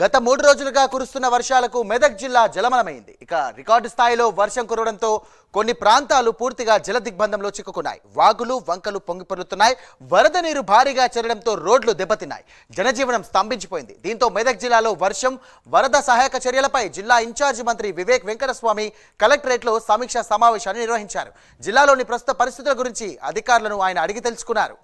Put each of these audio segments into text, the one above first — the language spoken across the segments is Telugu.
గత 3 రోజులుగా కురుస్తున్న వర్షాలకు మెదక్ జిల్లా జలమలమైంది. ఇక రికార్డు స్థాయిలో వర్షం కురవడంతో కొన్ని ప్రాంతాలు పూర్తిగా జల దిగ్బంధంలో చిక్కుకున్నాయి. వాగులు వంకలు పొంగిపొర్లుతున్నాయి. వరద నీరు భారీగా చేరడంతో రోడ్లు దెబ్బతిన్నాయి. జనజీవనం స్తంభించిపోయింది. దీంతో మెదక్ జిల్లాలో వర్షం వరద సహాయక చర్యలపై జిల్లా ఇన్ఛార్జి మంత్రి వివేక్ వెంకటస్వామి కలెక్టరేట్లో సమీక్షా సమావేశాన్ని నిర్వహించారు. జిల్లాలోని ప్రస్తుత పరిస్థితుల గురించి అధికారులను ఆయన అడిగి తెలుసుకున్నారు.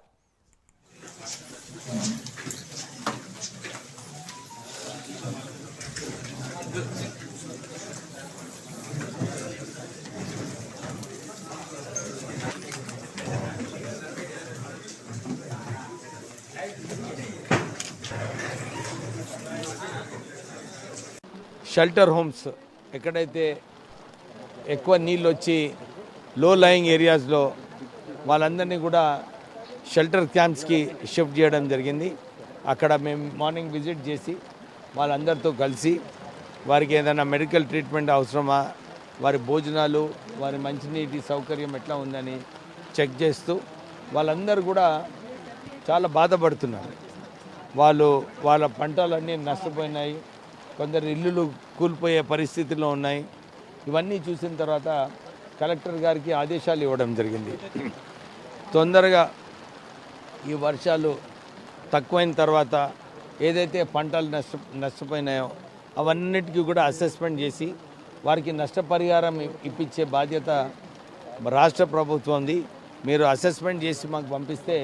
షెల్టర్ హోమ్స్ ఎక్కడైతే ఎక్కువ నీళ్ళు వచ్చి లో లయింగ్ ఏరియాస్లో వాళ్ళందరినీ కూడా షెల్టర్ క్యాంప్స్కి షిఫ్ట్ చేయడం జరిగింది. అక్కడ మేము మార్నింగ్ విజిట్ చేసి వాళ్ళందరితో కలిసి వారికి ఏదైనా మెడికల్ ట్రీట్మెంట్ అవసరమా, వారి భోజనాలు, వారి మంచినీటి సౌకర్యం ఎట్లా ఉందని చెక్ చేస్తూ వాళ్ళందరూ కూడా చాలా బాధపడుతున్నారు. వాళ్ళ పంటలన్నీ నష్టపోయినాయి, కొందరు ఇల్లులు కూలిపోయే పరిస్థితిలో ఉన్నాయి. ఇవన్నీ చూసిన తర్వాత కలెక్టర్ గారికి ఆదేశాలు ఇవ్వడం జరిగింది. తొందరగా ఈ వర్షాలు తక్కువైన తర్వాత ఏదైతే పంటలు నష్టపోయినాయో అవన్నిటికీ కూడా అసెస్మెంట్ చేసి వారికి నష్టపరిహారం ఇప్పించే బాధ్యత రాష్ట్ర ప్రభుత్వంది. మీరు అసెస్మెంట్ చేసి మాకు పంపిస్తే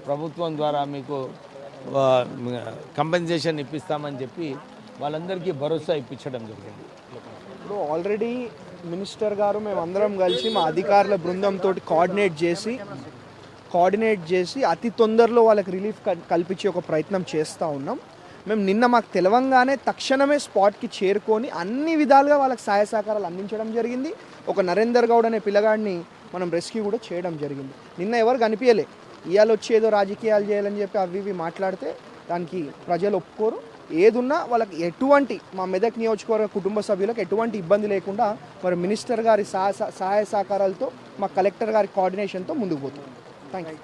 ప్రభుత్వం ద్వారా మీకు కంపెన్సేషన్ ఇప్పిస్తామని చెప్పి వాళ్ళందరికీ భరోసా ఇప్పించడం జరిగింది. ఇప్పుడు ఆల్రెడీ మినిస్టర్ గారు మేమందరం కలిసి మా అధికారుల బృందంతో కోఆర్డినేట్ చేసి అతి తొందరలో వాళ్ళకి రిలీఫ్ కల్పించే ఒక ప్రయత్నం చేస్తూ ఉన్నాం. మేము నిన్న మాకు తెలవంగానే తక్షణమే స్పాట్కి చేరుకొని అన్ని విధాలుగా వాళ్ళకి సహాయ సహకారాలు అందించడం జరిగింది. ఒక నరేందర్ గౌడ్ అనే పిల్లగాడిని మనం రెస్క్యూ కూడా చేయడం జరిగింది. నిన్న ఎవరు కనిపించలే. ఇవాళ వచ్చి ఏదో రాజకీయాలు చేయాలని చెప్పి అవి ఇవి మాట్లాడితే దానికి ప్రజలు ఒప్పుకోరు. ఏదున్నా వాళ్ళకి ఎటువంటి మా మెదక్ నియోజకవర్గ కుటుంబ సభ్యులకు ఎటువంటి ఇబ్బంది లేకుండా మరి మినిస్టర్ గారి సహాయ సహకారాలతో మా కలెక్టర్ గారి కోఆర్డినేషన్తో ముందుకు పోతుంది. Thank you.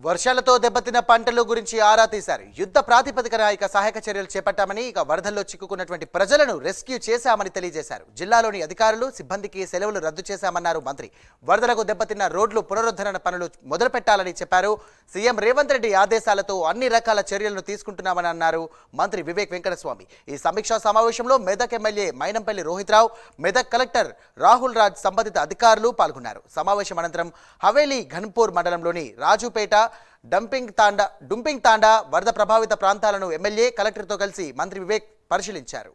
వర్షాలతో దెబ్బతిన్న పంటల గురించి ఆరా తీశారు. యుద్ధ ప్రాతిపదికన సహాయక చర్యలు చేపట్టామని, వరదల్లో చిక్కుకున్నటువంటి ప్రజలను రెస్క్యూ చేశామని తెలియజేశారు. జిల్లాలోని అధికారులు సిబ్బందికి సెలవులు రద్దు చేశామన్నారు మంత్రి. వరదలకు దెబ్బతిన్న రోడ్లు పునరుద్ధరణ పనులు మొదలుపెట్టాలని చెప్పారు. సీఎం రేవంత్ రెడ్డి ఆదేశాలతో అన్ని రకాల చర్యలను తీసుకుంటున్నామని అన్నారు మంత్రి వివేక్ వెంకటస్వామి. ఈ సమీక్షా సమావేశంలో మెదక్ ఎమ్మెల్యే మైనంపల్లి రోహిత్రావు, మెదక్ కలెక్టర్ రాహుల్ రాజ్ సంబంధిత అధికారులు పాల్గొన్నారు. సమావేశం అనంతరం హవేలీ ఘన్పూర్ మండలంలోని రాజుపేట డుంపింగ్ తాండా వరద ప్రభావిత ప్రాంతాలను ఎమ్మెల్యే కలెక్టర్తో కలిసి మంత్రి వివేక్ పరిశీలించారు.